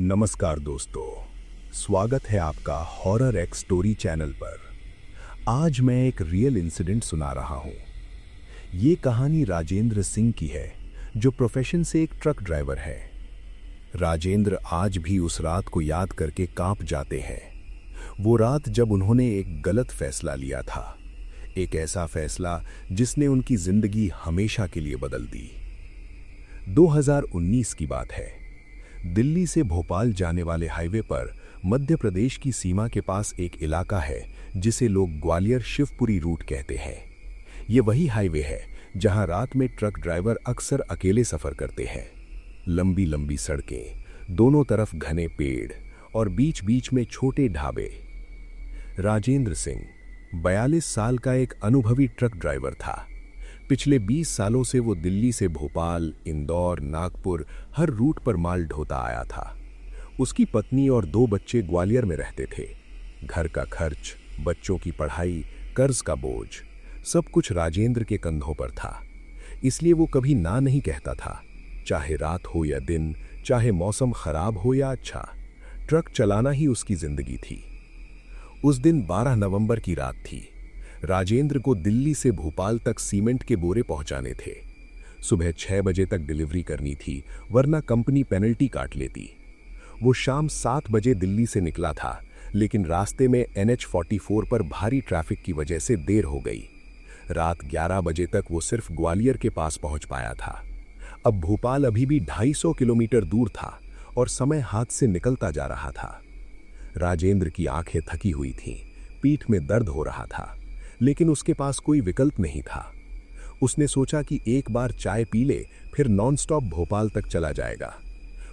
नमस्कार दोस्तों, स्वागत है आपका हॉरर एक्स स्टोरी चैनल पर। आज मैं एक रियल इंसिडेंट सुना रहा हूँ। ये कहानी राजेंद्र सिंह की है, जो प्रोफेशन से एक ट्रक ड्राइवर है। राजेंद्र आज भी उस रात को याद करके कांप जाते हैं। वो रात जब उन्होंने एक गलत फैसला लिया था, एक ऐसा फैसला जिसने उनकी जिंदगी हमेशा के लिए बदल दी। 2019 की बात है। दिल्ली से भोपाल जाने वाले हाईवे पर मध्य प्रदेश की सीमा के पास एक इलाका है जिसे लोग ग्वालियर शिवपुरी रूट कहते हैं। ये वही हाईवे है जहां रात में ट्रक ड्राइवर अक्सर अकेले सफर करते हैं। लंबी लंबी सड़कें, दोनों तरफ घने पेड़ और बीच बीच में छोटे ढाबे। राजेंद्र सिंह 42 साल का एक अनुभवी ट्रक ड्राइवर था। पिछले 20 सालों से वो दिल्ली से भोपाल, इंदौर, नागपुर हर रूट पर माल ढोता आया था। उसकी पत्नी और 2 बच्चे ग्वालियर में रहते थे। घर का खर्च, बच्चों की पढ़ाई, कर्ज का बोझ, सब कुछ राजेंद्र के कंधों पर था। इसलिए वो कभी ना नहीं कहता था, चाहे रात हो या दिन, चाहे मौसम खराब हो या अच्छा। ट्रक चलाना ही उसकी जिंदगी थी। उस दिन 12 नवंबर की रात थी। राजेंद्र को दिल्ली से भोपाल तक सीमेंट के बोरे पहुंचाने थे। सुबह 6 बजे तक डिलीवरी करनी थी, वरना कंपनी पेनल्टी काट लेती। वो शाम 7 बजे दिल्ली से निकला था, लेकिन रास्ते में NH44 पर भारी ट्रैफिक की वजह से देर हो गई। रात 11 बजे तक वो सिर्फ ग्वालियर के पास पहुंच पाया था। अब भोपाल अभी भी 250 किलोमीटर दूर था और समय हाथ से निकलता जा रहा था। राजेंद्र की आंखें थकी हुई थीं, पीठ में दर्द हो रहा था, लेकिन उसके पास कोई विकल्प नहीं था। उसने सोचा कि एक बार चाय पी ले, फिर नॉनस्टॉप भोपाल तक चला जाएगा।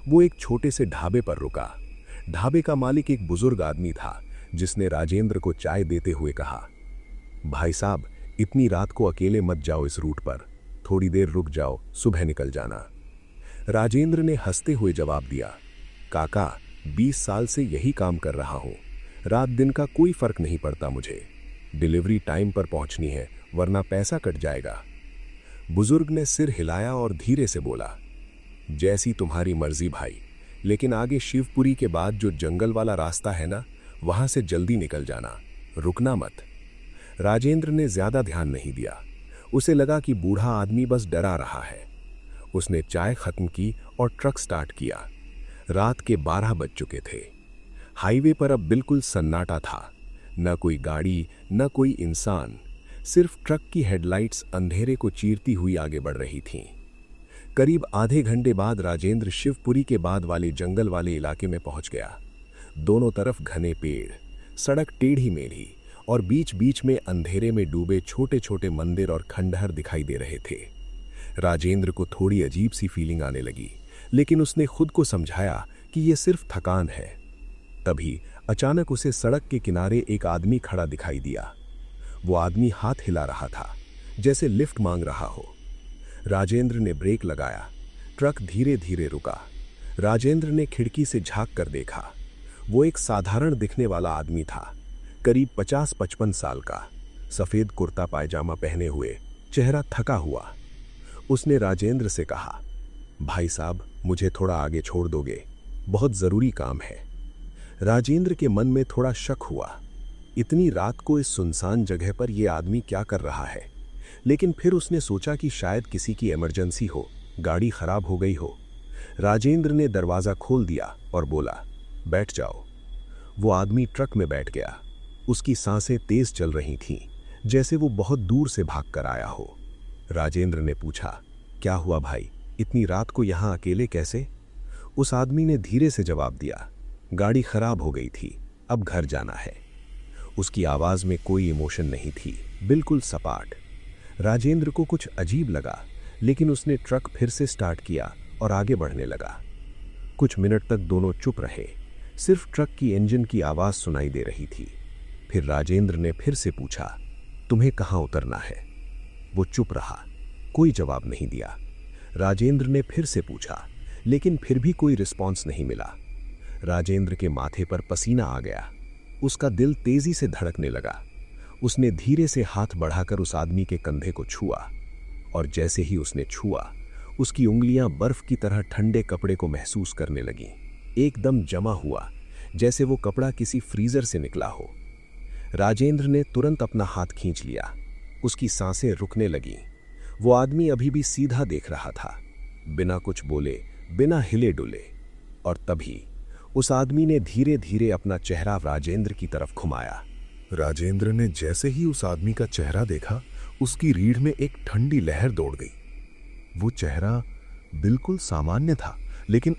वो एक छोटे से ढाबे पर रुका। ढाबे का मालिक एक बुजुर्ग आदमी था, जिसने राजेंद्र को चाय देते हुए कहा, भाई साहब, इतनी रात को अकेले मत जाओ इस रूट पर, थोड़ी देर रुक जाओ, सुबह निकल जाना। राजेंद्र ने हंसते हुए जवाब दिया, काका, 20 साल से यही काम कर रहा हूं, रात दिन का कोई फर्क नहीं पड़ता मुझे। डिलीवरी टाइम पर पहुंचनी है, वरना पैसा कट जाएगा। बुजुर्ग ने सिर हिलाया और धीरे से बोला, जैसी तुम्हारी मर्जी भाई, लेकिन आगे शिवपुरी के बाद जो जंगल वाला रास्ता है ना, वहां से जल्दी निकल जाना, रुकना मत। राजेंद्र ने ज्यादा ध्यान नहीं दिया। उसे लगा कि बूढ़ा आदमी बस डरा रहा है। उसने चाय खत्म की और ट्रक स्टार्ट किया। रात के 12 बज चुके थे। हाईवे पर अब बिल्कुल सन्नाटा था। न कोई गाड़ी, न कोई इंसान, सिर्फ ट्रक की हेडलाइट्स अंधेरे को चीरती हुई आगे बढ़ रही थीं। करीब आधे घंटे बाद राजेंद्र शिवपुरी के बाद वाले जंगल वाले इलाके में पहुंच गया। दोनों तरफ घने पेड़, सड़क टेढ़ी मेढ़ी और बीच बीच में अंधेरे में डूबे छोटे छोटे मंदिर और खंडहर दिखाई दे रहे थे। राजेंद्र को थोड़ी अजीब सी फीलिंग आने लगी, लेकिन उसने खुद को समझाया कि यह सिर्फ थकान है। तभी अचानक उसे सड़क के किनारे एक आदमी खड़ा दिखाई दिया। वो आदमी हाथ हिला रहा था, जैसे लिफ्ट मांग रहा हो। राजेंद्र ने ब्रेक लगाया। ट्रक धीरे धीरे रुका। राजेंद्र ने खिड़की से झांक कर देखा। वो एक साधारण दिखने वाला आदमी था, करीब 50-55 साल का, सफेद कुर्ता पायजामा पहने हुए, चेहरा थका हुआ। उसने राजेंद्र से कहा, भाई साहब, मुझे थोड़ा आगे छोड़ दोगे, बहुत जरूरी काम है। राजेंद्र के मन में थोड़ा शक हुआ, इतनी रात को इस सुनसान जगह पर यह आदमी क्या कर रहा है। लेकिन फिर उसने सोचा कि शायद किसी की इमरजेंसी हो, गाड़ी खराब हो गई हो। राजेंद्र ने दरवाज़ा खोल दिया और बोला, बैठ जाओ। वो आदमी ट्रक में बैठ गया। उसकी सांसें तेज चल रही थीं, जैसे वो बहुत दूर से भाग कर आया हो। राजेंद्र ने पूछा, क्या हुआ भाई, इतनी रात को यहाँ अकेले कैसे? उस आदमी ने धीरे से जवाब दिया, गाड़ी खराब हो गई थी, अब घर जाना है। उसकी आवाज में कोई इमोशन नहीं थी, बिल्कुल सपाट। राजेंद्र को कुछ अजीब लगा, लेकिन उसने ट्रक फिर से स्टार्ट किया और आगे बढ़ने लगा। कुछ मिनट तक दोनों चुप रहे, सिर्फ ट्रक की इंजन की आवाज सुनाई दे रही थी। फिर राजेंद्र ने फिर से पूछा, तुम्हें कहाँ उतरना है? वो चुप रहा, कोई जवाब नहीं दिया। राजेंद्र ने फिर से पूछा, लेकिन फिर भी कोई रिस्पॉन्स नहीं मिला। राजेंद्र के माथे पर पसीना आ गया। उसका दिल तेजी से धड़कने लगा। उसने धीरे से हाथ बढ़ाकर उस आदमी के कंधे को छुआ, और जैसे ही उसने छुआ, उसकी उंगलियां बर्फ की तरह ठंडे कपड़े को महसूस करने लगीं। एकदम जमा हुआ, जैसे वो कपड़ा किसी फ्रीजर से निकला हो। राजेंद्र ने तुरंत अपना हाथ खींच लिया। उसकी सांसें रुकने लगीं। वो आदमी अभी भी सीधा देख रहा था, बिना कुछ बोले, बिना हिले डुले। और तभी उस आदमी ने धीरे धीरे अपना चेहरा राजेंद्र की तरफ घुमाया। राजेंद्र ने जैसे ही उस आदमी का चेहरा देखा, उसकी रीढ़ में एक ठंडी लहर दौड़ गई। वो चेहरा बिल्कुल सामान्य था, लेकिन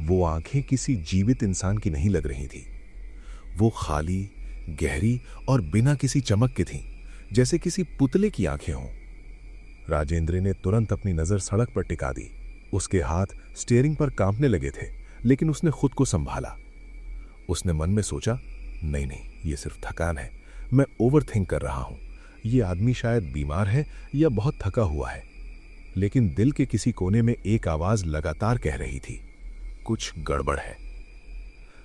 वो आंखें किसी जीवित इंसान की नहीं लग रही थी। वो खाली, गहरी और बिना किसी चमक के थीं, जैसे किसी पुतले की आंखें हों। राजेंद्र ने तुरंत अपनी नजर सड़क पर टिका दी। उसके हाथ स्टीयरिंग पर कांपने लगे थे, लेकिन उसने खुद को संभाला। उसने मन में सोचा, नहीं, ये सिर्फ थकान है, मैं ओवरथिंक कर रहा हूं। ये आदमी शायद बीमार है या बहुत थका हुआ है। लेकिन दिल के किसी कोने में एक आवाज लगातार कह रही थी, कुछ गड़बड़ है।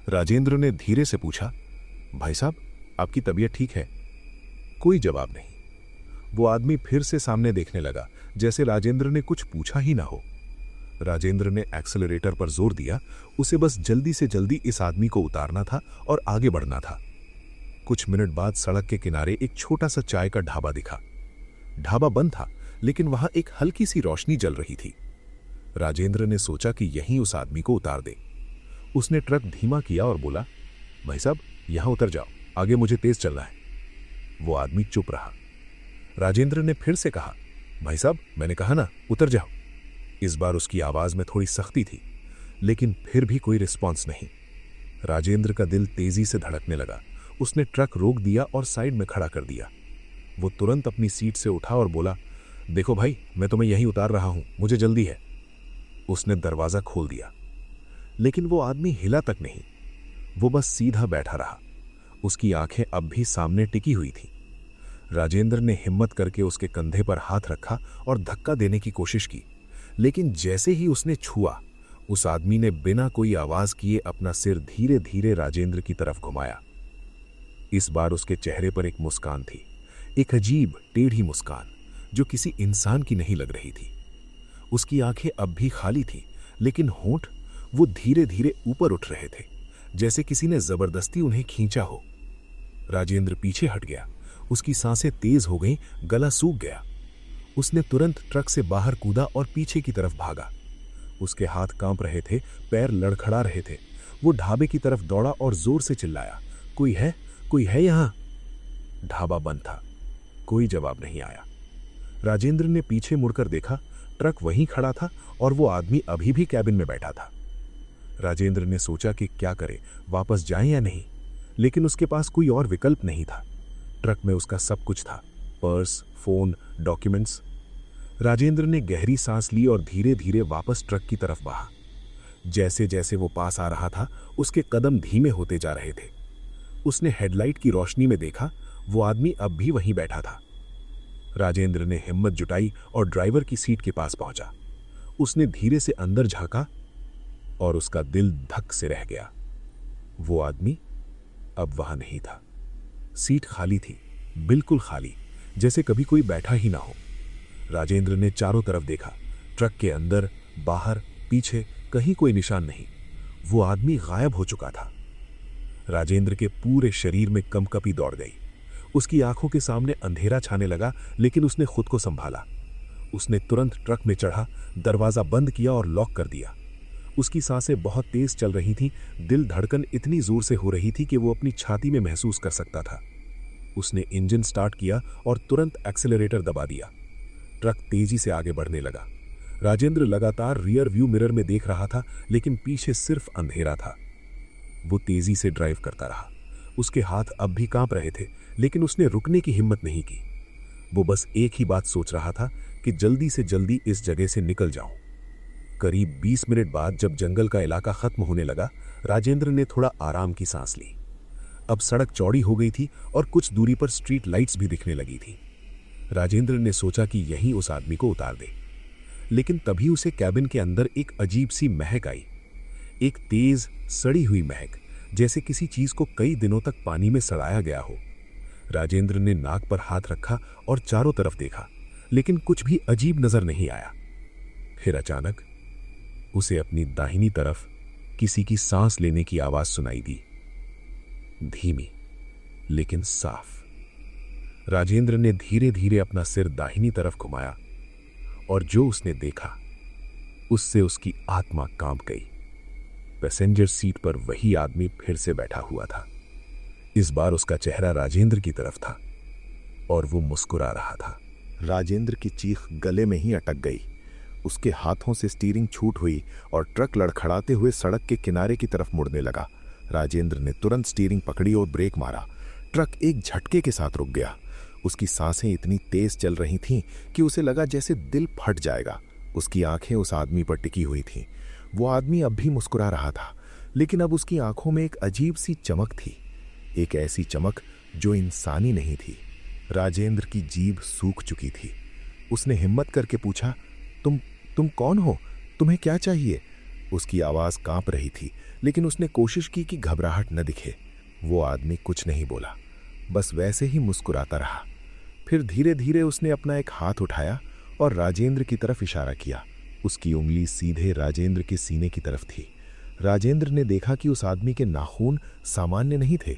राजेंद्र ने धीरे से पूछा, भाई साहब, आपकी तबीयत ठीक है? कोई जवाब नहीं। वो आदमी फिर से सामने देखने लगा, जैसे राजेंद्र ने कुछ पूछा ही ना हो। राजेंद्र ने एक्सेलरेटर पर जोर दिया। उसे बस जल्दी से जल्दी इस आदमी को उतारना था और आगे बढ़ना था। कुछ मिनट बाद सड़क के किनारे एक छोटा सा चाय का ढाबा दिखा। ढाबा बंद था, लेकिन वहां एक हल्की सी रोशनी जल रही थी। राजेंद्र ने सोचा कि यहीं उस आदमी को उतार दे। उसने ट्रक धीमा किया और बोला, भाई साहब, यहां उतर जाओ, आगे मुझे तेज चलना है। वो आदमी चुप रहा। राजेंद्र ने फिर से कहा, भाई साहब, मैंने कहा ना, उतर जाओ। इस बार उसकी आवाज में थोड़ी सख्ती थी, लेकिन फिर भी कोई रिस्पॉन्स नहीं। राजेंद्र का दिल तेजी से धड़कने लगा। उसने ट्रक रोक दिया और साइड में खड़ा कर दिया। वो तुरंत अपनी सीट से उठा और बोला, देखो भाई, मैं तुम्हें यहीं उतार रहा हूं, मुझे जल्दी है। उसने दरवाजा खोल दिया, लेकिन वो आदमी हिला तक नहीं। वो बस सीधा बैठा रहा। उसकी आंखें अब भी सामने टिकी हुई थी। राजेंद्र ने हिम्मत करके उसके कंधे पर हाथ रखा और धक्का देने की कोशिश की, लेकिन जैसे ही उसने छुआ, उस आदमी ने बिना कोई आवाज किए अपना सिर धीरे धीरे राजेंद्र की तरफ घुमाया। इस बार उसके चेहरे पर एक मुस्कान थी, एक अजीब टेढ़ी मुस्कान जो किसी इंसान की नहीं लग रही थी। उसकी आंखें अब भी खाली थीं, लेकिन होंठ वो धीरे धीरे ऊपर उठ रहे थे, जैसे किसी ने जबरदस्ती उन्हें खींचा हो। राजेंद्र पीछे हट गया। उसकी सांसें तेज हो गईं, गला सूख गया। उसने तुरंत ट्रक से बाहर कूदा और पीछे की तरफ भागा। उसके हाथ कांप रहे थे, पैर लड़खड़ा रहे थे। वो ढाबे की तरफ दौड़ा और जोर से चिल्लाया, कोई है? कोई है यहां? ढाबा बंद था। कोई जवाब नहीं आया। राजेंद्र ने पीछे मुड़कर देखा। ट्रक वहीं खड़ा था और वो आदमी अभी भी कैबिन में बैठा था। राजेंद्र ने सोचा कि क्या करे, वापस जाएं या नहीं, लेकिन उसके पास कोई और विकल्प नहीं था। ट्रक में उसका सब कुछ था, पर्स, फोन, डॉक्यूमेंट्स। राजेंद्र ने गहरी सांस ली और धीरे धीरे वापस ट्रक की तरफ बढ़ा। जैसे जैसे वो पास आ रहा था, उसके कदम धीमे होते जा रहे थे। उसने हेडलाइट की रोशनी में देखा, वो आदमी अब भी वहीं बैठा था। राजेंद्र ने हिम्मत जुटाई और ड्राइवर की सीट के पास पहुंचा। उसने धीरे से अंदर झांका और उसका दिल धक से रह गया। वो आदमी अब वहां नहीं था। सीट खाली थी, बिल्कुल खाली, जैसे कभी कोई बैठा ही ना हो। राजेंद्र ने चारों तरफ देखा। ट्रक के अंदर, बाहर, पीछे कहीं कोई निशान नहीं। वो आदमी गायब हो चुका था। राजेंद्र के पूरे शरीर में कंपकपी दौड़ गई। उसकी आंखों के सामने अंधेरा छाने लगा, लेकिन उसने खुद को संभाला। उसने तुरंत ट्रक में चढ़ा, दरवाजा बंद किया और लॉक कर दिया। उसकी सांसें बहुत तेज चल रही थीं, दिल धड़कन इतनी जोर से हो रही थी कि वो अपनी छाती में महसूस कर सकता था। उसने इंजन स्टार्ट किया और तुरंत एक्सेलरेटर दबा दिया। ट्रक तेजी से आगे बढ़ने लगा। राजेंद्र लगातार रियर व्यू मिरर में देख रहा था, लेकिन पीछे सिर्फ अंधेरा था। वो तेजी से ड्राइव करता रहा। उसके हाथ अब भी कांप रहे थे, लेकिन उसने रुकने की हिम्मत नहीं की। वो बस एक ही बात सोच रहा था कि जल्दी से जल्दी इस जगह से निकल जाऊं। करीब 20 मिनट बाद जब जंगल का इलाका खत्म होने लगा, राजेंद्र ने थोड़ा आराम की सांस ली। अब सड़क चौड़ी हो गई थी और कुछ दूरी पर स्ट्रीट लाइट्स भी दिखने लगी थी। राजेंद्र ने सोचा कि यहीं उस आदमी को उतार दे, लेकिन तभी उसे कैबिन के अंदर एक अजीब सी महक आई। एक तेज सड़ी हुई महक, जैसे किसी चीज को कई दिनों तक पानी में सड़ाया गया हो। राजेंद्र ने नाक पर हाथ रखा और चारों तरफ देखा, लेकिन कुछ भी अजीब नजर नहीं आया। फिर अचानक उसे अपनी दाहिनी तरफ किसी की सांस लेने की आवाज सुनाई दी, धीमी लेकिन साफ। राजेंद्र ने धीरे धीरे अपना सिर दाहिनी तरफ घुमाया और जो उसने देखा उससे उसकी आत्मा कांप गई। पैसेंजर सीट पर वही आदमी फिर से बैठा हुआ था। इस बार उसका चेहरा राजेंद्र की तरफ था और वो मुस्कुरा रहा था। राजेंद्र की चीख गले में ही अटक गई। उसके हाथों से स्टीयरिंग छूट हुई और ट्रक लड़खड़ाते हुए सड़क के किनारे की तरफ मुड़ने लगा। राजेंद्र ने तुरंत स्टीयरिंग पकड़ी और ब्रेक मारा। ट्रक एक झटके के साथ रुक गया। उसकी सांसें इतनी तेज चल रही थीं कि उसे लगा जैसे दिल फट जाएगा। उसकी आंखें उस आदमी पर टिकी हुई थीं। वो आदमी अब भी मुस्कुरा रहा था, लेकिन अब उसकी आंखों में एक अजीब सी चमक थी, एक ऐसी चमक जो इंसानी नहीं थी। राजेंद्र की जीभ सूख चुकी थी। उसने हिम्मत करके पूछा, तुम कौन हो? तुम्हें क्या चाहिए? उसकी आवाज कांप रही थी, लेकिन उसने कोशिश की कि घबराहट न दिखे। वो आदमी कुछ नहीं बोला, बस वैसे ही मुस्कुराता रहा। फिर धीरे धीरे उसने अपना एक हाथ उठाया और राजेंद्र की तरफ इशारा किया। उसकी उंगली सीधे राजेंद्र के सीने की तरफ थी। राजेंद्र ने देखा कि उस आदमी के नाखून सामान्य नहीं थे।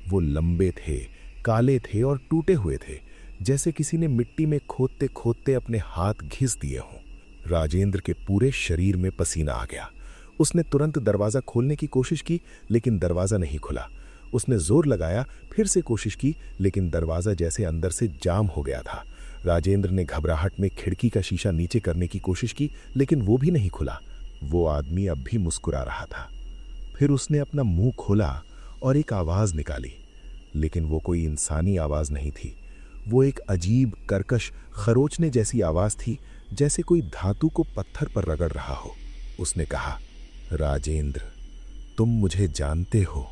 वो लंबे थे, काले थे और टूटे हुए थे, जैसे किसी ने मिट्टी में खोदते खोदते अपने हाथ घिस दिए हों। राजेंद्र के पूरे शरीर में पसीना आ गया। उसने तुरंत दरवाज़ा खोलने की कोशिश की, लेकिन दरवाज़ा नहीं खुला। उसने जोर लगाया, फिर से कोशिश की, लेकिन दरवाज़ा जैसे अंदर से जाम हो गया था। राजेंद्र ने घबराहट में खिड़की का शीशा नीचे करने की कोशिश की, लेकिन वो भी नहीं खुला। वो आदमी अब भी मुस्कुरा रहा था। फिर उसने अपना मुंह खोला और एक आवाज़ निकाली, लेकिन वो कोई इंसानी आवाज़ नहीं थी। वो एक अजीब, कर्कश, खरोचने जैसी आवाज़ थी, जैसे कोई धातु को पत्थर पर रगड़ रहा हो। उसने कहा, राजेंद्र, तुम मुझे जानते हो।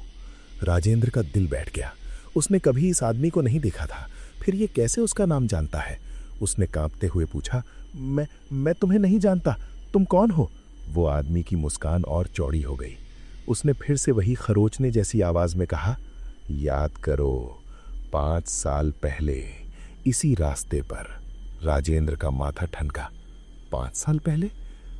राजेंद्र का दिल बैठ गया। उसने कभी इस आदमी को नहीं देखा था, फिर ये कैसे उसका नाम जानता है? उसने कांपते हुए पूछा, मैं तुम्हें नहीं जानता, तुम कौन हो? वो आदमी की मुस्कान और चौड़ी हो गई। उसने फिर से वही खरोचने जैसी आवाज में कहा, याद करो, 5 साल पहले इसी रास्ते पर। राजेंद्र का माथा ठनका। 5 साल पहले?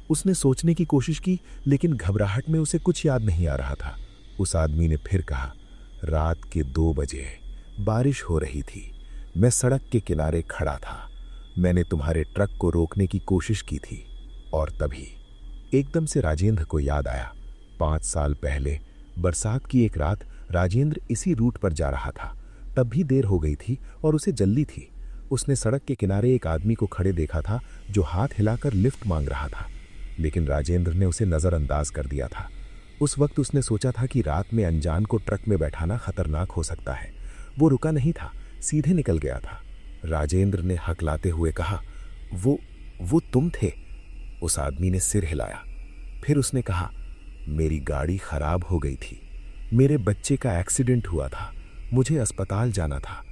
उसने सोचने की कोशिश की, लेकिन घबराहट में उसे कुछ याद नहीं आ रहा था। उस आदमी ने फिर कहा, रात के 2 बजे बारिश हो रही थी। मैं सड़क के किनारे खड़ा था। मैंने तुम्हारे ट्रक को रोकने की कोशिश की थी और तभी एकदम से राजेंद्र को याद आया। 5 साल पहले बरसात की एक रात राजेंद्र इसी रूट पर जा रहा था। तब भी देर हो गई थी और उसे जल्दी थी। उसने सड़क के किनारे एक आदमी को खड़े देखा था जो हाथ हिलाकर लिफ्ट मांग रहा था, लेकिन राजेंद्र ने उसे नज़रअंदाज कर दिया था। उस वक्त उसने सोचा था कि रात में अनजान को ट्रक में बैठाना खतरनाक हो सकता है। वो रुका नहीं था, सीधे निकल गया था। राजेंद्र ने हकलाते हुए कहा, वो तुम थे? उस आदमी ने सिर हिलाया। फिर उसने कहा, मेरी गाड़ी खराब हो गई थी। मेरे बच्चे का एक्सीडेंट हुआ था। मुझे अस्पताल जाना था।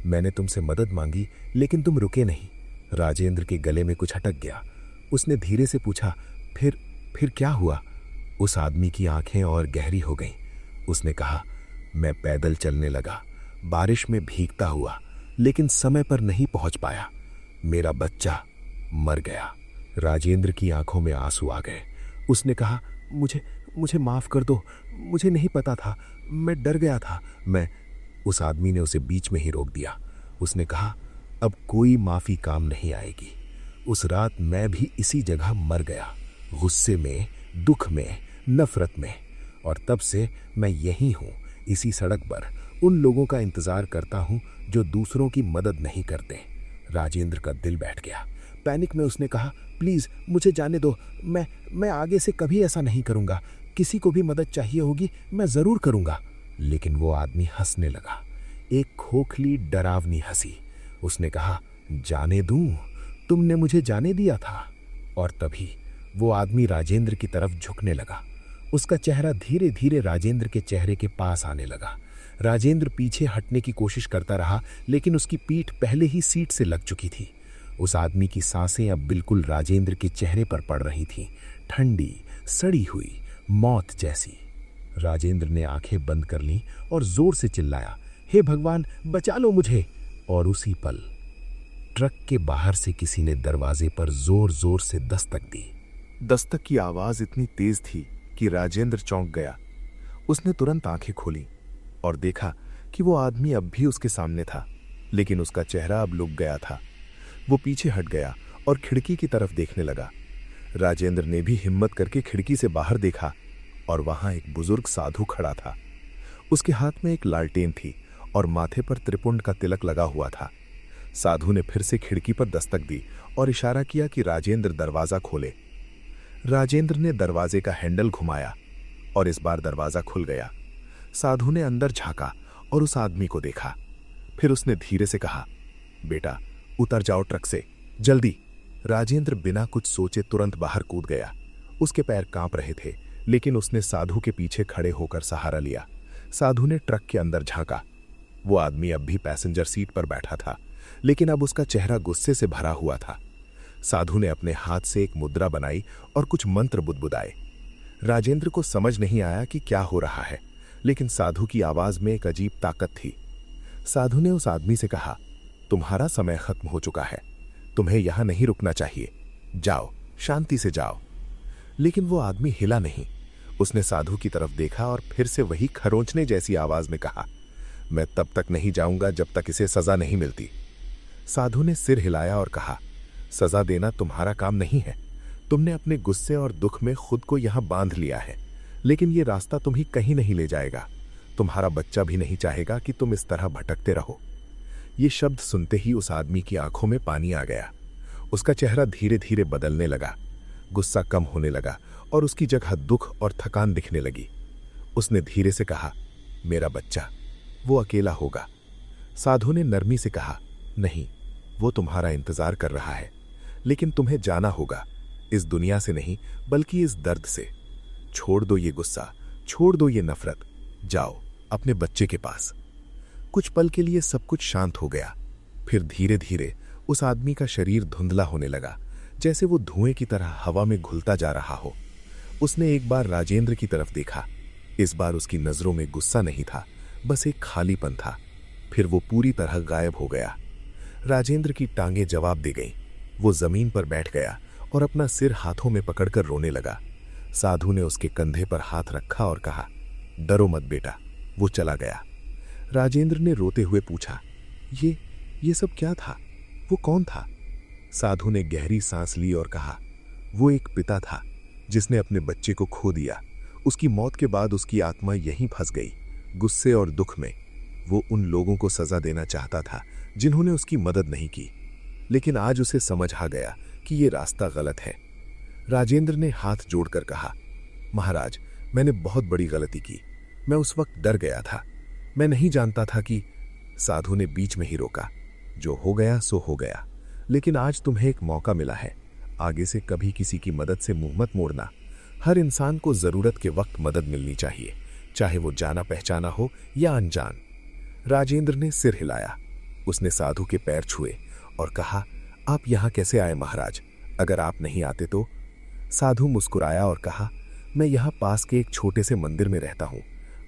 मैंने तुमसे मदद मांगी, लेकिन तुम रुके नहीं। राजेंद्र के गले में कुछ अटक गया। उसने धीरे से पूछा, फिर क्या हुआ? उस आदमी की आंखें और गहरी हो गईं। उसने कहा, मैं पैदल चलने लगा, बारिश में भीगता हुआ, लेकिन समय पर नहीं पहुंच पाया। मेरा बच्चा मर गया। राजेंद्र की आंखों में आंसू आ गए। उसने कहा, मुझे माफ कर दो, मुझे नहीं पता था, मैं डर गया था। उस आदमी ने उसे बीच में ही रोक दिया। उसने कहा, अब कोई माफी काम नहीं आएगी। उस रात मैं भी इसी जगह मर गया, गुस्से में, दुख में, नफरत में, और तब से मैं यही हूँ, इसी सड़क पर उन लोगों का इंतजार करता हूँ जो दूसरों की मदद नहीं करते। राजेंद्र का दिल बैठ गया। पैनिक में उसने कहा, प्लीज मुझे जाने दो, मैं आगे से कभी ऐसा नहीं करूँगा। किसी को भी मदद चाहिए होगी, मैं जरूर करूँगा। लेकिन वो आदमी हंसने लगा, एक खोखली, डरावनी हंसी। उसने कहा, जाने दूं? तुमने मुझे जाने दिया था। और तभी वो आदमी राजेंद्र की तरफ झुकने लगा। उसका चेहरा धीरे धीरे राजेंद्र के चेहरे के पास आने लगा। राजेंद्र पीछे हटने की कोशिश करता रहा, लेकिन उसकी पीठ पहले ही सीट से लग चुकी थी। उस आदमी की सांसें अब बिल्कुल राजेंद्र के चेहरे पर पड़ रही थीं, ठंडी, सड़ी हुई, मौत जैसी। राजेंद्र ने आंखें बंद कर लीं और जोर से चिल्लाया, हे भगवान, बचा लो मुझे। और उसी पल ट्रक के बाहर से किसी ने दरवाजे पर जोर जोर से दस्तक दी। दस्तक की आवाज इतनी तेज थी कि राजेंद्र चौंक गया। उसने तुरंत आंखें खोली और देखा कि वो आदमी अब भी उसके सामने था, लेकिन उसका चेहरा अब लुक गया था। वो पीछे हट गया और खिड़की की तरफ देखने लगा। राजेंद्र ने भी हिम्मत करके खिड़की से बाहर देखा और वहां एक बुजुर्ग साधु खड़ा था। उसके हाथ में एक लालटेन थी और माथे पर त्रिपुंड का तिलक लगा हुआ था। साधु ने फिर से खिड़की पर दस्तक दी और इशारा किया कि राजेंद्र दरवाजा खोले। राजेंद्र ने दरवाजे का हैंडल घुमाया और इस बार दरवाजा खुल गया। साधु ने अंदर झांका और उस आदमी को देखा। फिर उसने धीरे से कहा, बेटा उतर जाओ ट्रक से, जल्दी। राजेंद्र बिना कुछ सोचे तुरंत बाहर कूद गया। उसके पैर कांप रहे थे, लेकिन उसने साधु के पीछे खड़े होकर सहारा लिया। साधु ने ट्रक के अंदर झांका। वो आदमी अब भी पैसेंजर सीट पर बैठा था, लेकिन अब उसका चेहरा गुस्से से भरा हुआ था। साधु ने अपने हाथ से एक मुद्रा बनाई और कुछ मंत्र बुदबुदाए। राजेंद्र को समझ नहीं आया कि क्या हो रहा है, लेकिन साधु की आवाज में एक अजीब ताकत थी। साधु ने उस आदमी से कहा, तुम्हारा समय खत्म हो चुका है, तुम्हें यहां नहीं रुकना चाहिए, जाओ, शांति से जाओ। लेकिन वो आदमी हिला नहीं। उसने साधु की तरफ देखा और फिर से वही खरोंचने जैसी आवाज में कहा, मैं तब तक नहीं जाऊंगा जब तक इसे सजा नहीं मिलती। साधु ने सिर हिलाया और कहा, सजा देना तुम्हारा काम नहीं है। तुमने अपने गुस्से और दुख में खुद को यहां बांध लिया है, लेकिन ये रास्ता तुम्हें कहीं नहीं ले जाएगा। तुम्हारा बच्चा भी नहीं चाहेगा कि तुम इस तरह भटकते रहो। ये शब्द सुनते ही उस आदमी की आंखों में पानी आ गया। उसका चेहरा धीरे धीरे बदलने लगा, गुस्सा कम होने लगा और उसकी जगह दुख और थकान दिखने लगी। उसने धीरे से कहा, मेरा बच्चा, वो अकेला होगा। साधु ने नरमी से कहा, नहीं, वो तुम्हारा इंतजार कर रहा है, लेकिन तुम्हें जाना होगा, इस दुनिया से नहीं बल्कि इस दर्द से। छोड़ दो ये गुस्सा, छोड़ दो ये नफरत, जाओ अपने बच्चे के पास। कुछ पल के लिए सब कुछ शांत हो गया। फिर धीरे धीरे उस आदमी का शरीर धुंधला होने लगा, जैसे वो धुएं की तरह हवा में घुलता जा रहा हो। उसने एक बार राजेंद्र की तरफ देखा। इस बार उसकी नजरों में गुस्सा नहीं था, बस एक खालीपन था। फिर वो पूरी तरह गायब हो गया। राजेंद्र की टांगें जवाब दे गईं। वो जमीन पर बैठ गया और अपना सिर हाथों में पकड़कर रोने लगा। साधु ने उसके कंधे पर हाथ रखा और कहा, डरो मत बेटा। वो चला गया। राजेंद्र ने रोते हुए पूछा, ये सब क्या था? वो कौन था? साधु ने गहरी सांस ली और कहा, वो एक पिता था जिसने अपने बच्चे को खो दिया। उसकी मौत के बाद उसकी आत्मा यहीं फंस गई, गुस्से और दुख में। वो उन लोगों को सजा देना चाहता था जिन्होंने उसकी मदद नहीं की, लेकिन आज उसे समझ आ गया कि ये रास्ता गलत है। राजेंद्र ने हाथ जोड़कर कहा, महाराज, मैंने बहुत बड़ी गलती की। मैं उस वक्त डर गया था, मैं नहीं जानता था कि। साधु ने बीच में ही रोका, जो हो गया सो हो गया, लेकिन आज तुम्हें एक मौका मिला है। आगे से कभी किसी की मदद से मुंह मत मोड़ना। हर इंसान को जरूरत के वक्त मदद मिलनी चाहिए, चाहे वो जाना पहचाना हो या अनजान। राजेंद्र ने सिर हिलाया। उसने साधु के पैर छुए और कहा, आप यहां कैसे आए महाराज? अगर आप नहीं आते तो? साधु मुस्कुराया और कहा, मैं यहां पास के एक छोटे से मंदिर में रहता हूं।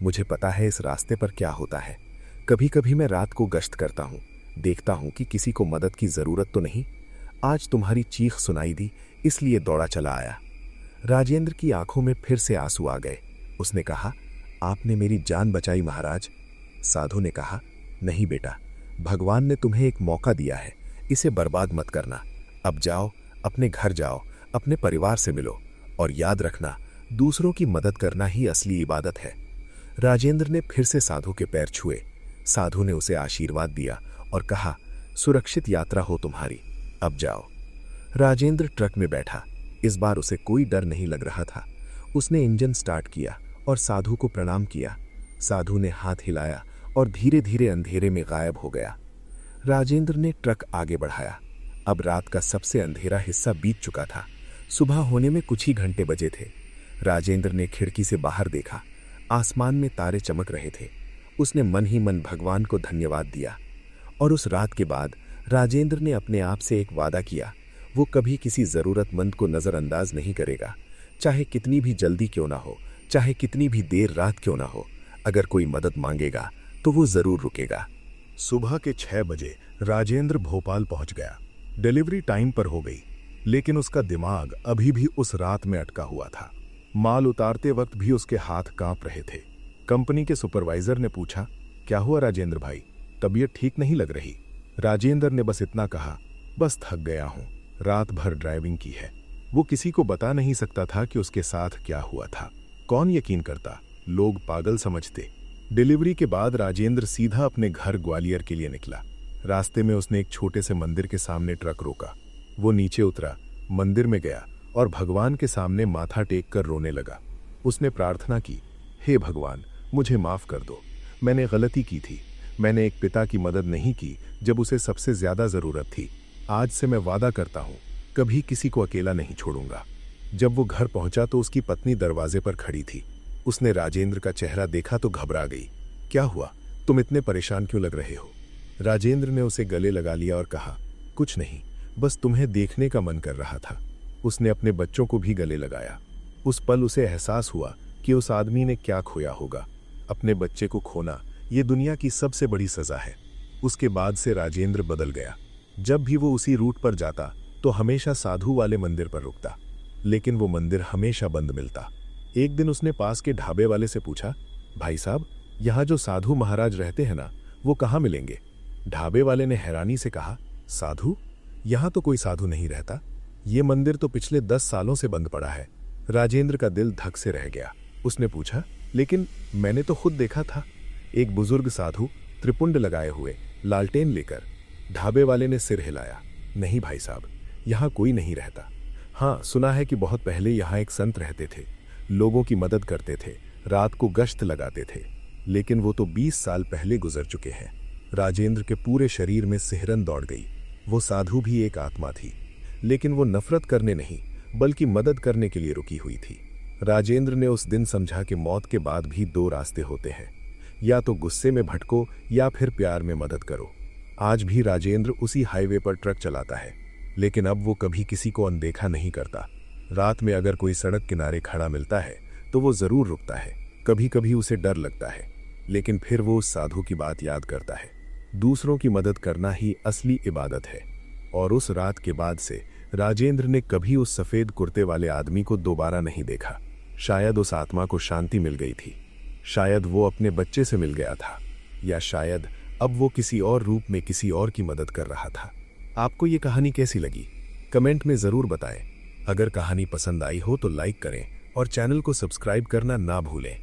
मुझे पता है इस रास्ते पर क्या होता है। कभी कभी मैं रात को गश्त करता हूं, देखता हूं कि किसी को मदद की जरूरत तो नहीं। आज तुम्हारी चीख सुनाई दी, इसलिए दौड़ा चला आया। राजेंद्र की आंखों में फिर से आंसू आ गए। उसने कहा, आपने मेरी जान बचाई महाराज। साधु ने कहा, नहीं बेटा, भगवान ने तुम्हें एक मौका दिया है, इसे बर्बाद मत करना। अब जाओ, अपने घर जाओ, अपने परिवार से मिलो और याद रखना, दूसरों की मदद करना ही असली इबादत है। राजेंद्र ने फिर से साधु के पैर छुए। साधु ने उसे आशीर्वाद दिया और कहा, सुरक्षित यात्रा हो तुम्हारी, अब जाओ। राजेंद्र ट्रक में बैठा। इस बार उसे कोई डर नहीं लग रहा था। उसने इंजन स्टार्ट किया और साधु को प्रणाम किया। साधु ने हाथ हिलाया और धीरे धीरे अंधेरे में गायब हो गया। राजेंद्र ने ट्रक आगे बढ़ाया। अब रात का सबसे अंधेरा हिस्सा बीत चुका था। सुबह होने में कुछ ही घंटे बचे थे। राजेंद्र ने खिड़की से बाहर देखा। आसमान में तारे चमक रहे थे। उसने मन ही मन भगवान को धन्यवाद दिया। और उस रात के बाद राजेंद्र ने अपने आप से एक वादा किया, वो कभी किसी जरूरतमंद को नजरअंदाज नहीं करेगा, चाहे कितनी भी जल्दी क्यों ना हो, चाहे कितनी भी देर रात क्यों ना हो। अगर कोई मदद मांगेगा तो वो जरूर रुकेगा। सुबह के 6 बजे राजेंद्र भोपाल पहुंच गया। डिलीवरी टाइम पर हो गई, लेकिन उसका दिमाग अभी भी उस रात में अटका हुआ था। माल उतारते वक्त भी उसके हाथ कांप रहे थे। कंपनी के सुपरवाइजर ने पूछा, क्या हुआ राजेंद्र भाई, तबीयत ठीक नहीं लग रही? राजेंद्र ने बस इतना कहा, बस थक गया हूं, रात भर ड्राइविंग की है। वो किसी को बता नहीं सकता था कि उसके साथ क्या हुआ था। कौन यकीन करता, लोग पागल समझते। डिलीवरी के बाद राजेंद्र सीधा अपने घर ग्वालियर के लिए निकला। रास्ते में उसने एक छोटे से मंदिर के सामने ट्रक रोका। वो नीचे उतरा, मंदिर में गया और भगवान के सामने माथा टेक कर रोने लगा। उसने प्रार्थना की, हे भगवान, मुझे माफ कर दो, मैंने गलती की थी। मैंने एक पिता की मदद नहीं की जब उसे सबसे ज्यादा जरूरत थी। आज से मैं वादा करता हूं, कभी किसी को अकेला नहीं छोड़ूंगा। जब वो घर पहुंचा तो उसकी पत्नी दरवाजे पर खड़ी थी। उसने राजेंद्र का चेहरा देखा तो घबरा गई। क्या हुआ, तुम इतने परेशान क्यों लग रहे हो? राजेंद्र ने उसे गले लगा लिया और कहा, कुछ नहीं, बस तुम्हें देखने का मन कर रहा था। उसने अपने बच्चों को भी गले लगाया। उस पल उसे एहसास हुआ कि उस आदमी ने क्या खोया होगा। अपने बच्चे को खोना ये दुनिया की सबसे बड़ी सजा है। उसके बाद से राजेंद्र बदल गया। जब भी वो उसी रूट पर जाता तो हमेशा साधु वाले मंदिर पर रुकता, लेकिन वो मंदिर हमेशा बंद मिलता। एक दिन उसने पास के ढाबे वाले से पूछा, भाई साहब, यहाँ जो साधु महाराज रहते हैं ना, वो कहाँ मिलेंगे? ढाबे वाले ने हैरानी से कहा, साधु? यहाँ तो कोई साधु नहीं रहता। ये मंदिर तो पिछले 10 सालों से बंद पड़ा है। राजेंद्र का दिल धक से रह गया। उसने पूछा, लेकिन मैंने तो खुद देखा था, एक बुजुर्ग साधु त्रिपुंड लगाए हुए, लालटेन लेकर। ढाबे वाले ने सिर हिलाया, नहीं भाई साहब, यहाँ कोई नहीं रहता। हाँ, सुना है कि बहुत पहले यहाँ एक संत रहते थे, लोगों की मदद करते थे, रात को गश्त लगाते थे, लेकिन वो तो 20 साल पहले गुजर चुके हैं। राजेंद्र के पूरे शरीर में सिहरन दौड़ गई। वो साधु भी एक आत्मा थी, लेकिन वो नफरत करने नहीं बल्कि मदद करने के लिए रुकी हुई थी। राजेंद्र ने उस दिन समझा कि मौत के बाद भी 2 रास्ते होते हैं, या तो गुस्से में भटको या फिर प्यार में मदद करो। आज भी राजेंद्र उसी हाईवे पर ट्रक चलाता है, लेकिन अब वो कभी किसी को अनदेखा नहीं करता। रात में अगर कोई सड़क किनारे खड़ा मिलता है तो वो जरूर रुकता है। कभी कभी उसे डर लगता है, लेकिन फिर वो उस साधु की बात याद करता है। दूसरों की मदद करना ही असली इबादत है। और उस रात के बाद से राजेंद्र ने कभी उस सफेद कुर्ते वाले आदमी को दोबारा नहीं देखा। शायद उस आत्मा को शांति मिल गई थी, शायद वो अपने बच्चे से मिल गया था, या शायद अब वो किसी और रूप में किसी और की मदद कर रहा था। आपको ये कहानी कैसी लगी, कमेंट में जरूर बताएं। अगर कहानी पसंद आई हो तो लाइक करें और चैनल को सब्सक्राइब करना ना भूलें।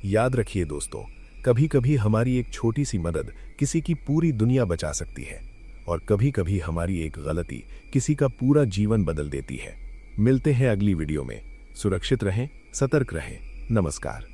याद रखिए दोस्तों, कभी कभी हमारी एक छोटी सी मदद किसी की पूरी दुनिया बचा सकती है, और कभी कभी हमारी एक गलती किसी का पूरा जीवन बदल देती है। मिलते हैं अगली वीडियो में। सुरक्षित रहें, सतर्क रहें। नमस्कार।